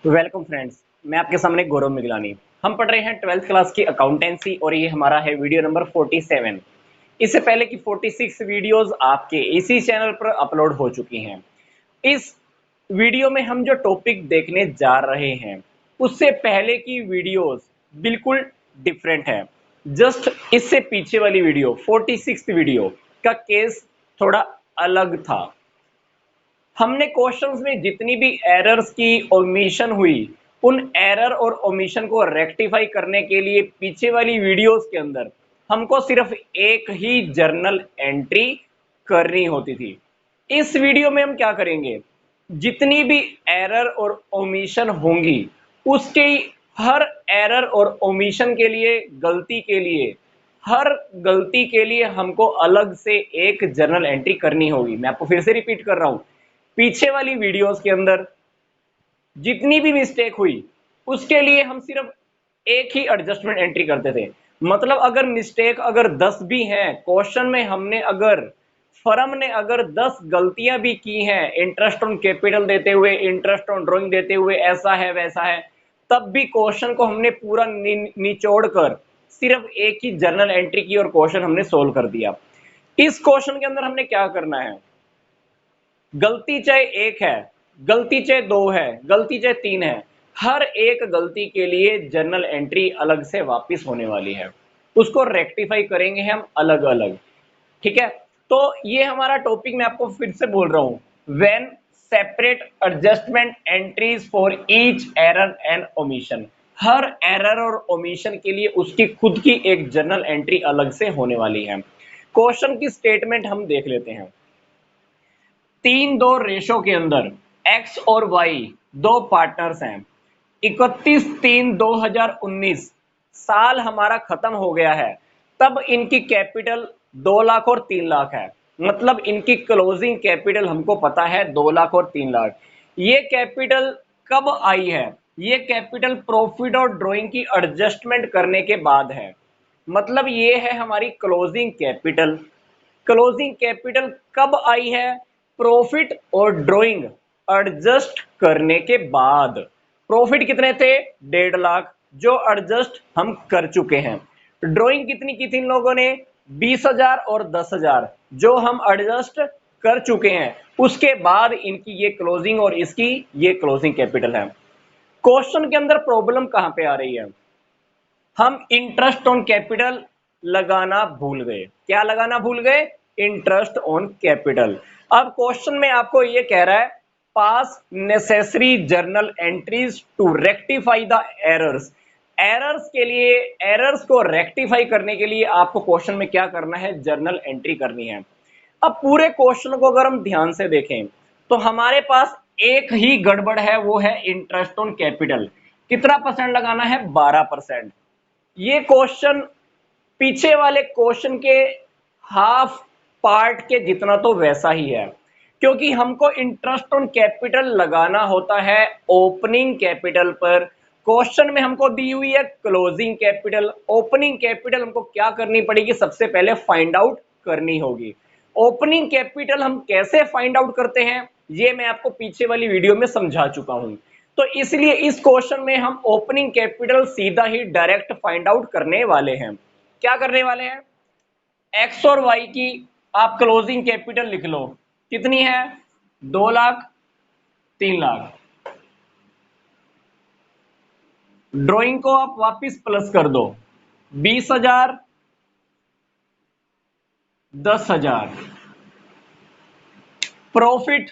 Welcome friends, मैं आपके सामने गौरव मिगलानी। हम पढ़ रहे हैं 12th क्लास की अकाउंटेंसी और ये हमारा है वीडियो नंबर 47। इससे पहले की 46 वीडियोस आपके इसी चैनल पर अपलोड हो चुकी हैं। इस वीडियो में हम जो टॉपिक देखने जा रहे हैं उससे पहले की वीडियोस बिल्कुल डिफरेंट है। जस्ट इससे पीछे वाली वीडियो 46 वीडियो का केस थोड़ा अलग था। हमने क्वेश्चंस में जितनी भी एरर्स की ओमिशन हुई, उन एरर और ओमिशन को रेक्टिफाई करने के लिए पीछे वाली वीडियोस के अंदर हमको सिर्फ एक ही जर्नल एंट्री करनी होती थी। इस वीडियो में हम क्या करेंगे, जितनी भी एरर और ओमिशन होंगी उसके हर एरर और ओमिशन के लिए, गलती के लिए, हर गलती के लिए हमको अलग से एक जर्नल एंट्री करनी होगी। मैं आपको फिर से रिपीट कर रहा हूं, पीछे वाली वीडियोस के अंदर जितनी भी मिस्टेक हुई उसके लिए हम सिर्फ एक ही एडजस्टमेंट एंट्री करते थे। मतलब अगर मिस्टेक अगर 10 भी हैं क्वेश्चन में, हमने अगर फर्म ने अगर 10 गलतियां भी की हैं, इंटरेस्ट ऑन कैपिटल देते हुए, इंटरेस्ट ऑन ड्राइंग देते हुए, ऐसा है वैसा है, तब भी क्वेश्चन को हमने पूरा निचोड़ कर सिर्फ एक ही जर्नल एंट्री की और क्वेश्चन हमने सोल्व कर दिया। इस क्वेश्चन के अंदर हमने क्या करना है, गलती चाहे एक है, गलती चाहे दो है, गलती चाहे तीन है, हर एक गलती के लिए जर्नल एंट्री अलग से वापस होने वाली है। उसको रेक्टिफाई करेंगे हम अलग अलग। ठीक है, तो ये हमारा टॉपिक मैं आपको फिर से बोल रहा हूं, when separate adjustment entries for each error and omission. Her error और ओमिशन के लिए उसकी खुद की एक जर्नल एंट्री अलग से होने वाली है। क्वेश्चन की स्टेटमेंट हम देख लेते हैं। 3-2 रेशो के अंदर x और y दो पार्टनर्स हैं। 31/3/2019 साल हमारा खत्म हो गया है, तब इनकी कैपिटल 2 लाख और 3 लाख है। मतलब इनकी क्लोजिंग कैपिटल हमको पता है 2 लाख और 3 लाख। ये कैपिटल कब आई है, ये कैपिटल प्रॉफिट और ड्राइंग की एडजस्टमेंट करने के बाद है। मतलब ये है हमारी क्लोजिंग कैपिटल। क्लोजिंग कैपिटल कब आई है, प्रॉफिट और ड्राइंग एडजस्ट करने के बाद। प्रॉफिट कितने थे, 1.5 लाख, जो एडजस्ट हम कर चुके हैं। ड्राइंग कितनी की थी इन लोगों ने, 20,000 और 10,000, जो हम एडजस्ट कर चुके हैं। उसके बाद इनकी ये क्लोजिंग और इसकी ये क्लोजिंग कैपिटल है। क्वेश्चन के अंदर प्रॉब्लम कहां पे आ रही है, हम इंटरेस्ट ऑन कैपिटल लगाना भूल गए। क्या लगाना भूल गए, इंटरेस्ट ऑन कैपिटल। अब क्वेश्चन में आपको ये कह रहा है, pass necessary journal entries to rectify the errors. Errors के लिए, एरर्स को रेक्टिफाई करने के लिए आपको क्वेश्चन में क्या करना है, जर्नल एंट्री करनी है। अब पूरे क्वेश्चन को अगर हम ध्यान से देखें तो हमारे पास एक ही गड़बड़ है, वो है इंटरेस्ट ऑन कैपिटल। कितना परसेंट लगाना है, 12%। ये क्वेश्चन पीछे वाले क्वेश्चन के हाफ पार्ट के जितना तो वैसा ही है, क्योंकि हमको इंटरेस्ट ऑन कैपिटल लगाना होता है ओपनिंग कैपिटल पर। क्वेश्चन में हमको दी हुई है क्लोजिंग कैपिटल। ओपनिंग कैपिटल हमको क्या करनी पड़ेगी, सबसे पहले फाइंड आउट करनी होगी। ओपनिंग कैपिटल हम कैसे फाइंड आउट करते हैं, ये मैं आपको पीछे वाली वीडियो में समझा चुका हूं। तो इसलिए इस क्वेश्चन में हम ओपनिंग कैपिटल सीधा ही डायरेक्ट फाइंड आउट करने वाले हैं। क्या करने वाले हैं, एक्स और वाई की आप क्लोजिंग कैपिटल लिख लो, कितनी है, 2 लाख, 3 लाख। ड्राइंग को आप वापस प्लस कर दो, 20,000, 10,000। प्रॉफिट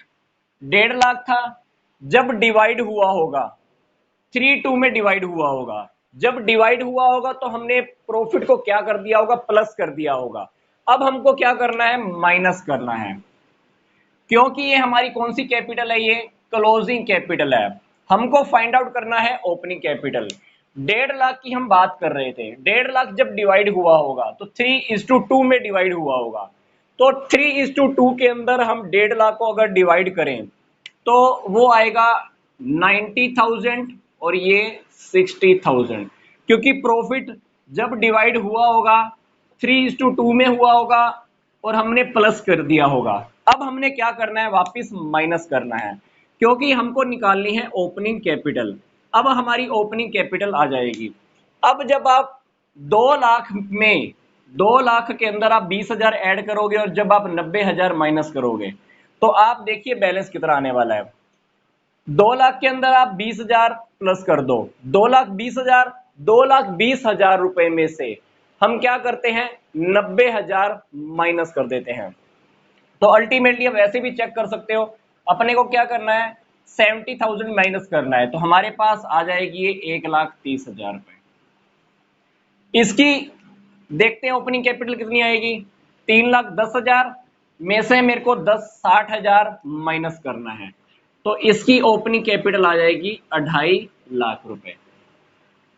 1.5 लाख था, जब डिवाइड हुआ होगा, 3-2 में डिवाइड हुआ होगा, जब डिवाइड हुआ होगा तो हमने प्रॉफिट को क्या कर दिया होगा, प्लस कर दिया होगा। अब हमको क्या करना है, माइनस करना है, क्योंकि ये हमारी कौन सी कैपिटल है, ये क्लोजिंग कैपिटल है। हमको फाइंड आउट करना है ओपनिंग कैपिटल। 1.5 लाख की हम बात कर रहे थे, 1.5 लाख जब डिवाइड हुआ होगा तो 3:2 में डिवाइड हुआ होगा। तो 3:2 के अंदर हम 1.5 लाख को अगर डिवाइड करें तो वो आएगा 90,000 और ये 60,000, क्योंकि प्रॉफिट जब डिवाइड हुआ होगा 3:2 में हुआ होगा और हमने प्लस कर दिया होगा। अब हमने क्या करना है, वापस माइनस करना है। क्योंकि हमको निकालनी है ओपनिंग कैपिटल। अब हमारी ओपनिंग कैपिटल आ जाएगी। अब जब आप 2 लाख में 2 लाख के अंदर आप 20,000 ऐड करोगे और जब आप 90,000 माइनस करोगे तो आप देखिए बैलेंस कितना आने वाला है। 2 लाख के अंदर आप 20,000 प्लस कर दो, 2,20,000, 2,20,000 रुपए में से हम क्या करते हैं 90,000 माइनस कर देते हैं। तो अल्टीमेटली आप वैसे भी चेक कर सकते हो, अपने को क्या करना है 70,000 माइनस करना है, तो हमारे पास आ जाएगी ये 1,30,000 रुपए। इसकी देखते हैं ओपनिंग कैपिटल कितनी आएगी। 3,10,000 में से मेरे को 60,000 माइनस करना है, तो इसकी ओपनिंग कैपिटल आ जाएगी 2.5 लाख रुपए।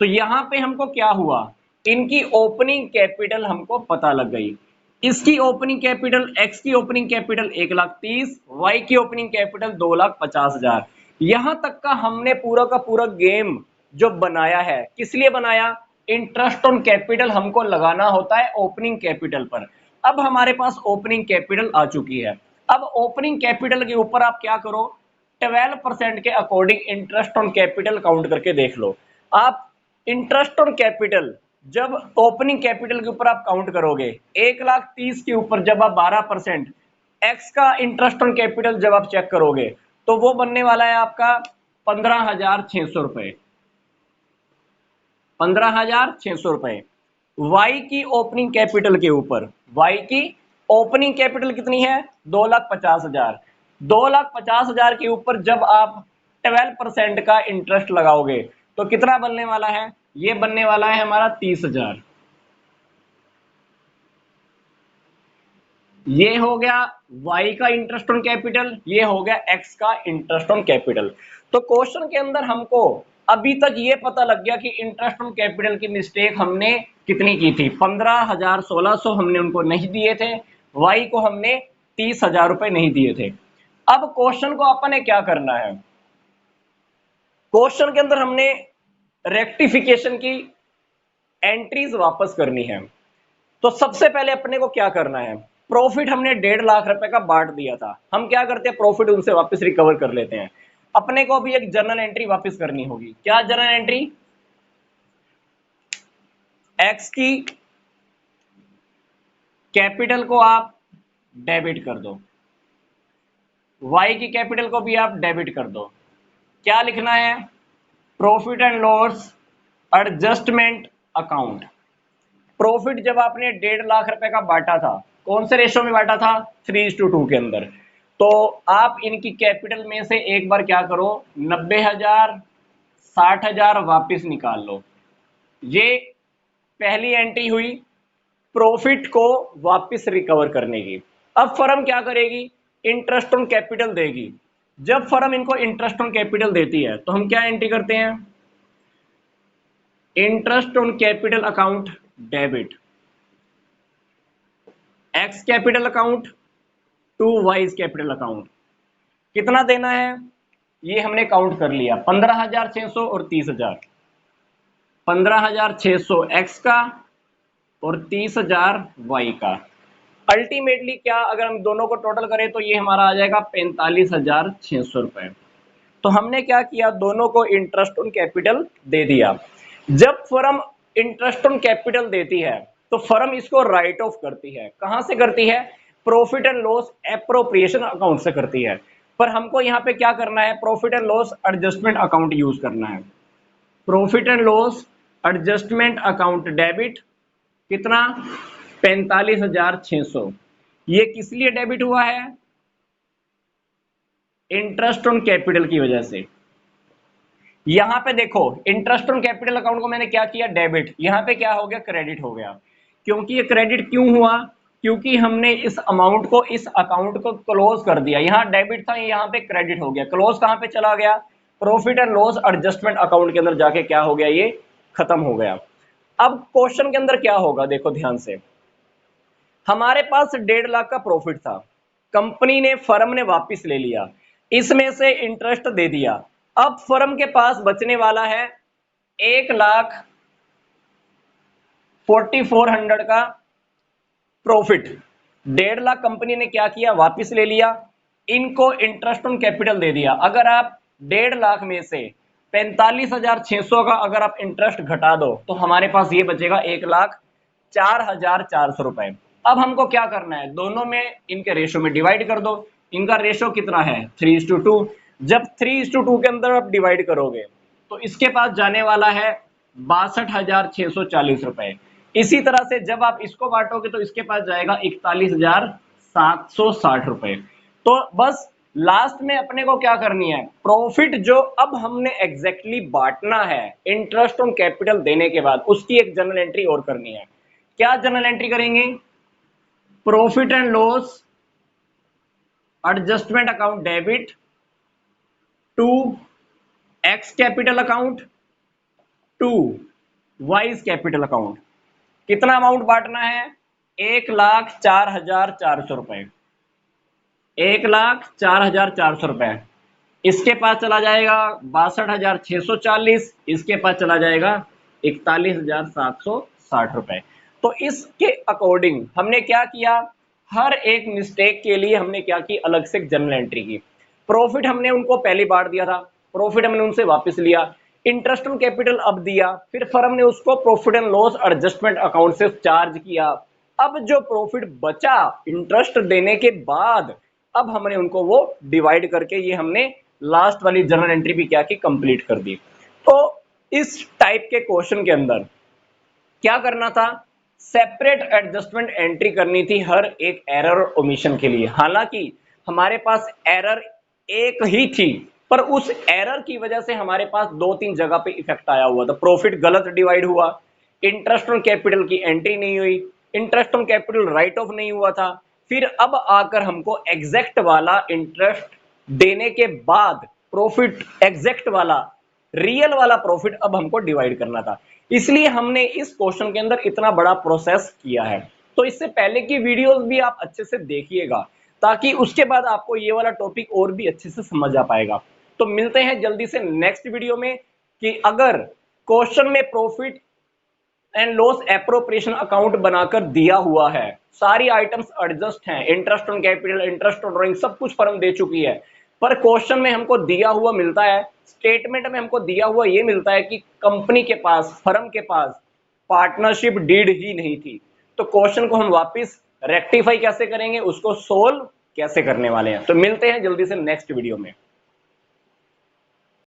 तो यहां पे हमको क्या हुआ, इनकी ओपनिंग कैपिटल हमको पता लग गई। इसकी ओपनिंग कैपिटल, एक्स की ओपनिंग कैपिटल 1,30,000, वाई की ओपनिंग कैपिटल 2,50,000। यहां तक का हमने पूरा का पूरा गेम जो बनाया है, किस लिए बनाया, इंटरेस्ट ऑन कैपिटल हमको लगाना होता है ओपनिंग कैपिटल पर। अब हमारे पास ओपनिंग कैपिटल आ चुकी है। अब ओपनिंग कैपिटल के ऊपर आप क्या करो, 12% के according interest on capital count करके देख लो। आप इंटरेस्ट ऑन कैपिटल जब ओपनिंग कैपिटल के ऊपर आप काउंट करोगे 1,30,000 के ऊपर जब आप 12% एक्स का इंटरेस्ट ऑन कैपिटल जब आप चेक करोगे तो वो बनने वाला है आपका 15,600 रुपए, 15,600 रुपए। वाई की ओपनिंग कैपिटल के ऊपर, वाई की ओपनिंग कैपिटल कितनी है 2,50,000, 2,50,000 के ऊपर जब आप 12% का इंटरेस्ट लगाओगे तो कितना बनने वाला है, ये बनने वाला है हमारा 30,000। ये हो गया y का इंटरेस्ट ऑन कैपिटल, ये हो गया x का इंटरेस्ट ऑन कैपिटल। तो क्वेश्चन के अंदर हमको अभी तक ये पता लग गया कि इंटरेस्ट ऑन कैपिटल की मिस्टेक हमने कितनी की थी, 15,1600 हमने उनको नहीं दिए थे, y को हमने 30,000 रुपए नहीं दिए थे। अब क्वेश्चन को अपन ने क्या करना है, क्वेश्चन के अंदर हमने रेक्टिफिकेशन की एंट्रीज वापस करनी है। तो सबसे पहले अपने को क्या करना है, प्रॉफिट हमने 1.5 लाख रुपए का बांट दिया था, हम क्या करते हैं प्रॉफिट उनसे वापस रिकवर कर लेते हैं। अपने को भी एक जर्नल एंट्री वापस करनी होगी। क्या जर्नल एंट्री, एक्स की कैपिटल को आप डेबिट कर दो, वाई की कैपिटल को भी आप डेबिट कर दो। क्या लिखना है, profit and loss adjustment account. Profit जब आपने 1.5 लाख रुपए का बांटा था, कौन से रेशो में बांटा था, 3:2 के अंदर, तो आप इनकी कैपिटल में से एक बार क्या करो 90,000 60,000 वापिस निकाल लो। ये पहली एंट्री हुई प्रॉफिट को वापस रिकवर करने की। अब फर्म क्या करेगी, इंटरेस्ट ऑन कैपिटल देगी। जब फर्म इनको इंटरेस्ट ऑन कैपिटल देती है तो हम क्या एंट्री करते हैं, interest on capital account debit, X capital account to Y's capital account. कितना देना है ये हमने काउंट कर लिया, 15,600 और 30,000, 15,600 एक्स का और 30,000 वाई का। अल्टीमेटली क्या अगर हम दोनों को टोटल करें तो ये हमारा आ जाएगा 45,600 रुपए। तो हमने क्या किया, दोनों को इंटरेस्ट ऑन कैपिटल दे दिया। जब फर्म इंटरेस्ट ऑन कैपिटल देती है तो फर्म इसको राइट ऑफ करती है। कहां से करती है, profit and loss appropriation account से करती है। पर हमको यहाँ पे क्या करना है, profit and loss adjustment account use करना है। Profit and loss adjustment account debit, कितना 45,600। ये किस लिए डेबिट हुआ है, इंटरेस्ट ऑन कैपिटल की वजह से। यहां पे देखो इंटरेस्ट ऑन कैपिटल अकाउंट को मैंने क्या किया डेबिट, यहां पे क्या हो गया क्रेडिट हो गया। क्योंकि ये क्रेडिट क्यों हुआ, क्योंकि हमने इस अमाउंट को, इस अकाउंट को क्लोज कर दिया। यहां डेबिट था, यहां पे क्रेडिट हो गया। क्लोज कहां पे चला गया, profit and loss adjustment account के अंदर जाके क्या हो गया, ये खत्म हो गया। अब क्वेश्चन के अंदर क्या होगा, देखो ध्यान से, हमारे पास 1.5 लाख का प्रॉफिट था, कंपनी ने, फर्म ने वापस ले लिया, इसमें से इंटरेस्ट दे दिया। अब फर्म के पास बचने वाला है 1,44,100 का प्रॉफिट। 1.5 लाख कंपनी ने क्या किया, वापस ले लिया। इनको इंटरेस्ट ऑन कैपिटल दे दिया। अगर आप 1.5 लाख में से 45,600 का अगर आप इंटरेस्ट घटा दो तो हमारे पास ये बचेगा 1,04,400 रुपए। अब हमको क्या करना है, दोनों में इनके रेशो में डिवाइड कर दो। इनका रेशो कितना है 3:2। जब 3:2 के अंदर आप डिवाइड करोगे तो इसके पास जाने वाला है 62,640 रुपए। इसी तरह से जब आप इसको बांटोगे तो इसके पास जाएगा 41,760 रुपए। तो बस लास्ट में अपने को क्या करनी है, प्रॉफिट जो अब हमने एग्जैक्टली बांटना है इंटरेस्ट ऑन कैपिटल देने के बाद, उसकी एक जनरल एंट्री और करनी है। क्या जनरल एंट्री करेंगे, profit and loss adjustment account debit to X capital account to Y's capital account. कितना अमाउंट बांटना है, 1,04,400 रुपए। 1,04,400 रुपए इसके पास चला जाएगा 62,640, इसके पास चला जाएगा 41,760 रुपए। तो इसके अकॉर्डिंग हमने क्या किया, हर एक मिस्टेक के लिए हमने क्या की, अलग से जनरल एंट्री की। प्रॉफिट हमने उनको पहले बांट दिया था, प्रॉफिट हमने उनसे वापस लिया। इंटरेस्ट ऑन कैपिटल अब दिया, फिर फर्म ने उसको profit and loss adjustment account से चार्ज किया। अब जो प्रॉफिट बचा इंटरेस्ट देने के बाद, अब हमने उनको वो डिवाइड करके ये हमने लास्ट वाली जर्नल एंट्री भी क्या की, कंप्लीट कर दी। तो इस टाइप के क्वेश्चन के अंदर क्या करना था, सेपरेट एडजस्टमेंट एंट्री करनी थी हर एक एरर और ओमिशन के लिए। हालांकि हमारे पास एरर एक ही थी, पर उस एरर की वजह से हमारे पास 2-3 जगह पे इफेक्ट आया हुआ था। प्रॉफिट गलत डिवाइड हुआ, इंटरेस्ट ऑन कैपिटल की एंट्री नहीं हुई, interest on capital right of नहीं हुआ था। फिर अब आकर हमको एग्जैक्ट वाला इंटरेस्ट देने के बाद प्रॉफिट, एग्जैक्ट वाला रियल वाला प्रॉफिट अब हमको डिवाइड करना था। इसलिए हमने इस क्वेश्चन के अंदर इतना बड़ा प्रोसेस किया है। तो इससे पहले की वीडियोस भी आप अच्छे से देखिएगा, ताकि उसके बाद आपको ये वाला टॉपिक और भी अच्छे से समझ आ पाएगा। तो मिलते हैं जल्दी से नेक्स्ट वीडियो में, कि अगर क्वेश्चन में profit and loss appropriation account बनाकर दिया हुआ है, सारी आइटम्स एडजस्ट हैं, interest on capital, interest on drawing, सब कुछ फर्म दे चुकी है, पर क्वेश्चन में हमको दिया हुआ मिलता है, स्टेटमेंट में हमको दिया हुआ ये मिलता है कि कंपनी के पास, फर्म के पास पार्टनरशिप डीड ही नहीं थी। तो क्वेश्चन को हम वापस रेक्टिफाई कैसे करेंगे, उसको सोल्व कैसे करने वाले हैं। तो मिलते हैं जल्दी से नेक्स्ट वीडियो में।